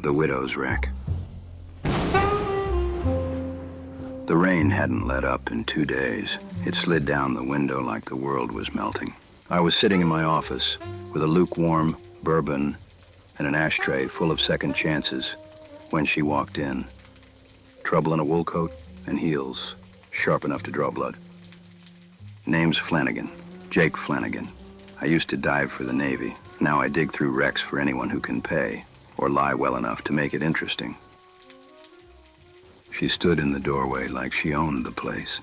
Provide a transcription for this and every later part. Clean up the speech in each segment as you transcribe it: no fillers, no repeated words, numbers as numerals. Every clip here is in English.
The widow's wreck. The rain hadn't let up in 2 days. It slid down the window like the world was melting. I was sitting in my office with a lukewarm bourbon and an ashtray full of second chances when she walked in. Trouble in a wool coat and heels sharp enough to draw blood. Name's Flanagan, Jake Flanagan. I used to dive for the Navy. Now I dig through wrecks for anyone who can pay or lie well enough to make it interesting. She stood in the doorway like she owned the place.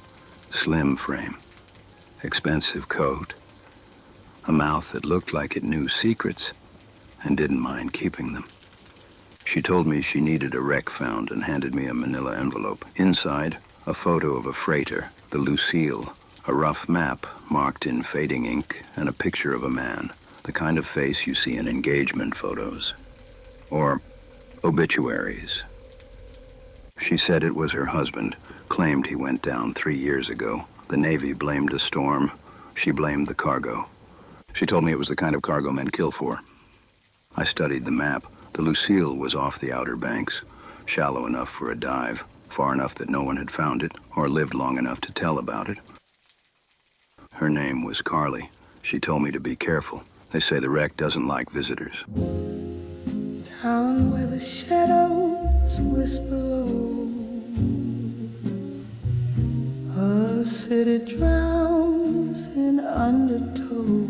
Slim frame, expensive coat, a mouth that looked like it knew secrets and didn't mind keeping them. She told me she needed a wreck found and handed me a manila envelope. Inside, a photo of a freighter, the Lucille, a rough map marked in fading ink, and a picture of a man, the kind of face you see in engagement photos or obituaries. She said it was her husband, claimed he went down 3 years ago. The Navy blamed a storm. She blamed the cargo. She told me it was the kind of cargo men kill for. I studied the map. The Lucille was off the Outer Banks, shallow enough for a dive, far enough that no one had found it or lived long enough to tell about it. Her name was Carly. She told me to be careful. They say the wreck doesn't like visitors. Down where the shadows whisper low, a city drowns in undertow.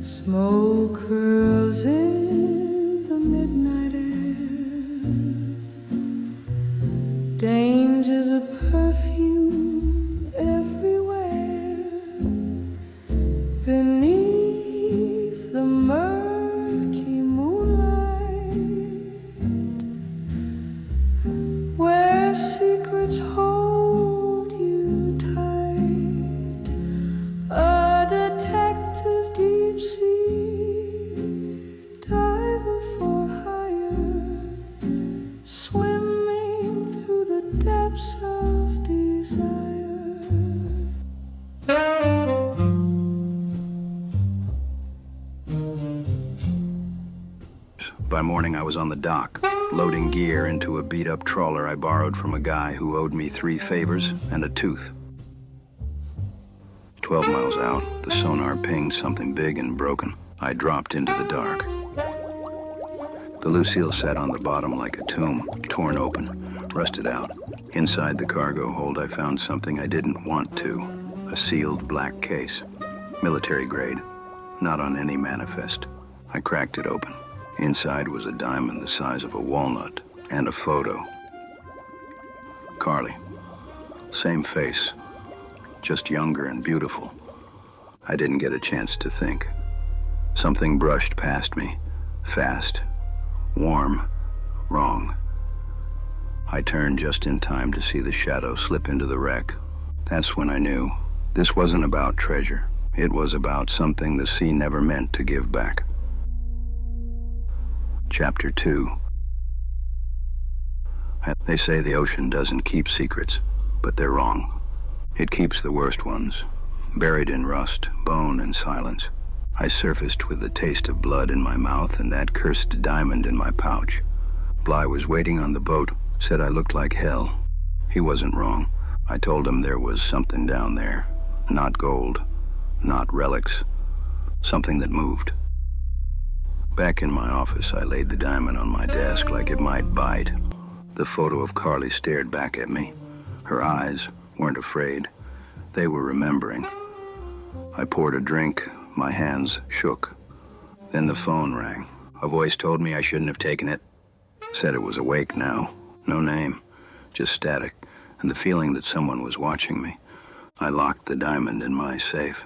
Smoke curls in the midnight air. Danger's a perfume everywhere. Beneath the murky moonlight, where secrets hold you tight, a detective deep sea diver for hire, swimming through the depths of desire. By morning, I was on the dock, loading gear into a beat-up trawler I borrowed from a guy who owed me 3 favors and a tooth. 12 miles out, the sonar pinged something big and broken. I dropped into the dark. The Lucille sat on the bottom like a tomb, torn open, rusted out. Inside the cargo hold, I found something I didn't want to. A sealed black case, military grade, not on any manifest. I cracked it open. Inside was a diamond the size of a walnut and a photo. Carly. Same face, just younger and beautiful. I didn't get a chance to think. Something brushed past me, fast, warm, wrong. I turned just in time to see the shadow slip into the wreck. That's when I knew this wasn't about treasure. It was about something the sea never meant to give back. Chapter 2. They say the ocean doesn't keep secrets, but they're wrong. It keeps the worst ones, buried in rust, bone, and silence. I surfaced with the taste of blood in my mouth and that cursed diamond in my pouch. Bly was waiting on the boat, said I looked like hell. He wasn't wrong. I told him there was something down there. Not gold, not relics, something that moved. Back in my office, I laid the diamond on my desk like it might bite. The photo of Carly stared back at me. Her eyes weren't afraid. They were remembering. I poured a drink. My hands shook. Then the phone rang. A voice told me I shouldn't have taken it. Said it was awake now. No name, just static, and the feeling that someone was watching me. I locked the diamond in my safe.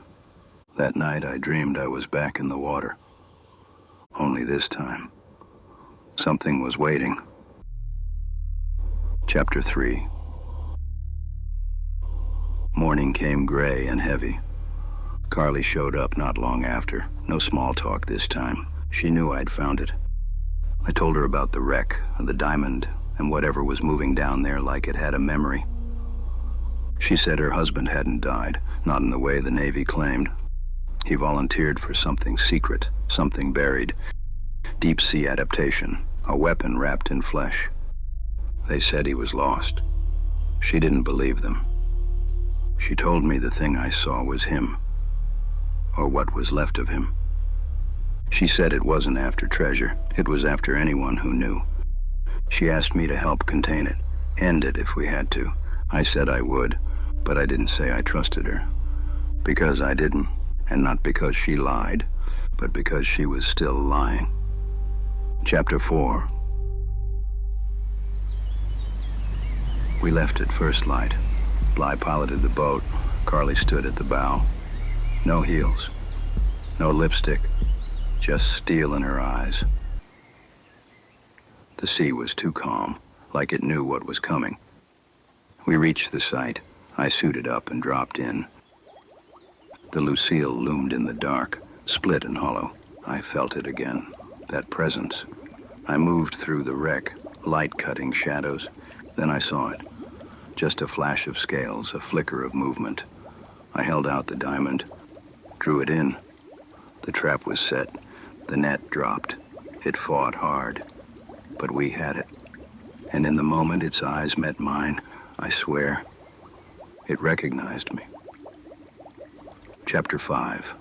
That night, I dreamed I was back in the water. Only this time, something was waiting. Chapter 3. Morning came gray and heavy. Carly showed up not long after. No small talk this time. She knew I'd found it. I told her about the wreck, the diamond, and whatever was moving down there like it had a memory. She said her husband hadn't died, not in the way the Navy claimed. He volunteered for something secret, something buried. Deep-sea adaptation, a weapon wrapped in flesh. They said he was lost. She didn't believe them. She told me the thing I saw was him, or what was left of him. She said it wasn't after treasure, it was after anyone who knew. She asked me to help contain it, end it if we had to. I said I would, but I didn't say I trusted her. Because I didn't, and not because she lied, but because she was still lying. Chapter 4. We left at first light. Bly piloted the boat. Carly stood at the bow. No heels. No lipstick. Just steel in her eyes. The sea was too calm, like it knew what was coming. We reached the site. I suited up and dropped in. The Lucille loomed in the dark, split and hollow. I felt it again, that presence. I moved through the wreck, light cutting shadows. Then I saw it. Just a flash of scales, a flicker of movement. I held out the diamond, drew it in. The trap was set. The net dropped. It fought hard. But we had it. And in the moment its eyes met mine, I swear, it recognized me. Chapter 5.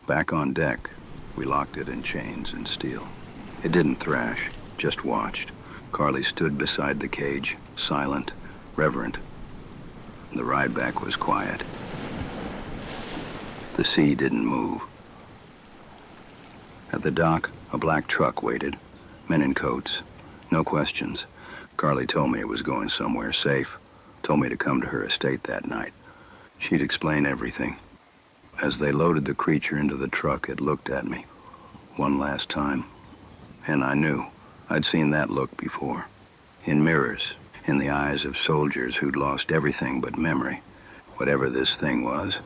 Back on deck, we locked it in chains and steel. It didn't thrash, just watched. Carly stood beside the cage, silent, reverent. The ride back was quiet. The sea didn't move. At the dock, a black truck waited, men in coats. No questions. Carly told me it was going somewhere safe, told me to come to her estate that night. She'd explain everything. As they loaded the creature into the truck, it looked at me. One last time. And I knew. I'd seen that look before. In mirrors, in the eyes of soldiers who'd lost everything but memory. Whatever this thing was,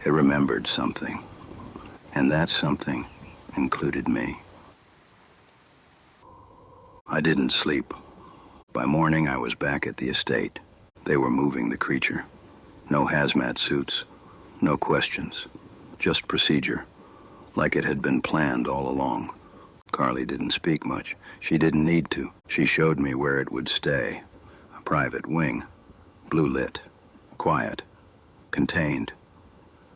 it remembered something. And that something included me. I didn't sleep. By morning, I was back at the estate. They were moving the creature. No hazmat suits, no questions, just procedure, like it had been planned all along. Carly didn't speak much. She didn't need to. She showed me where it would stay. A private wing, blue lit, quiet, contained.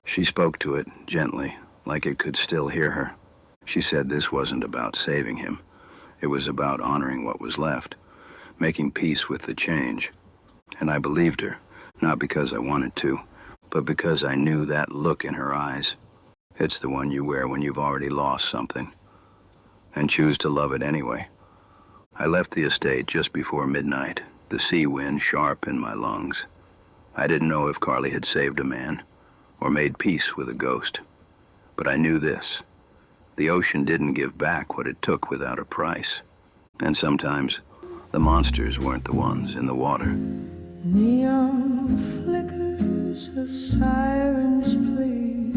She spoke to it gently, like it could still hear her. She said this wasn't about saving him. It was about honoring what was left, making peace with the change. And I believed her, not because I wanted to, but because I knew that look in her eyes. It's the one you wear when you've already lost something, and choose to love it anyway. I left the estate just before midnight, the sea wind sharp in my lungs. I didn't know if Carly had saved a man, or made peace with a ghost. But I knew this. The ocean didn't give back what it took without a price. And sometimes, the monsters weren't the ones in the water. Neon flickers, a siren's plea.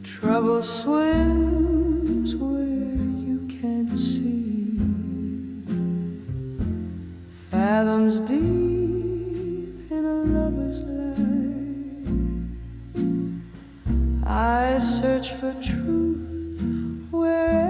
Trouble swims where you can't see. Fathoms deep in a lover's life. I search for truth where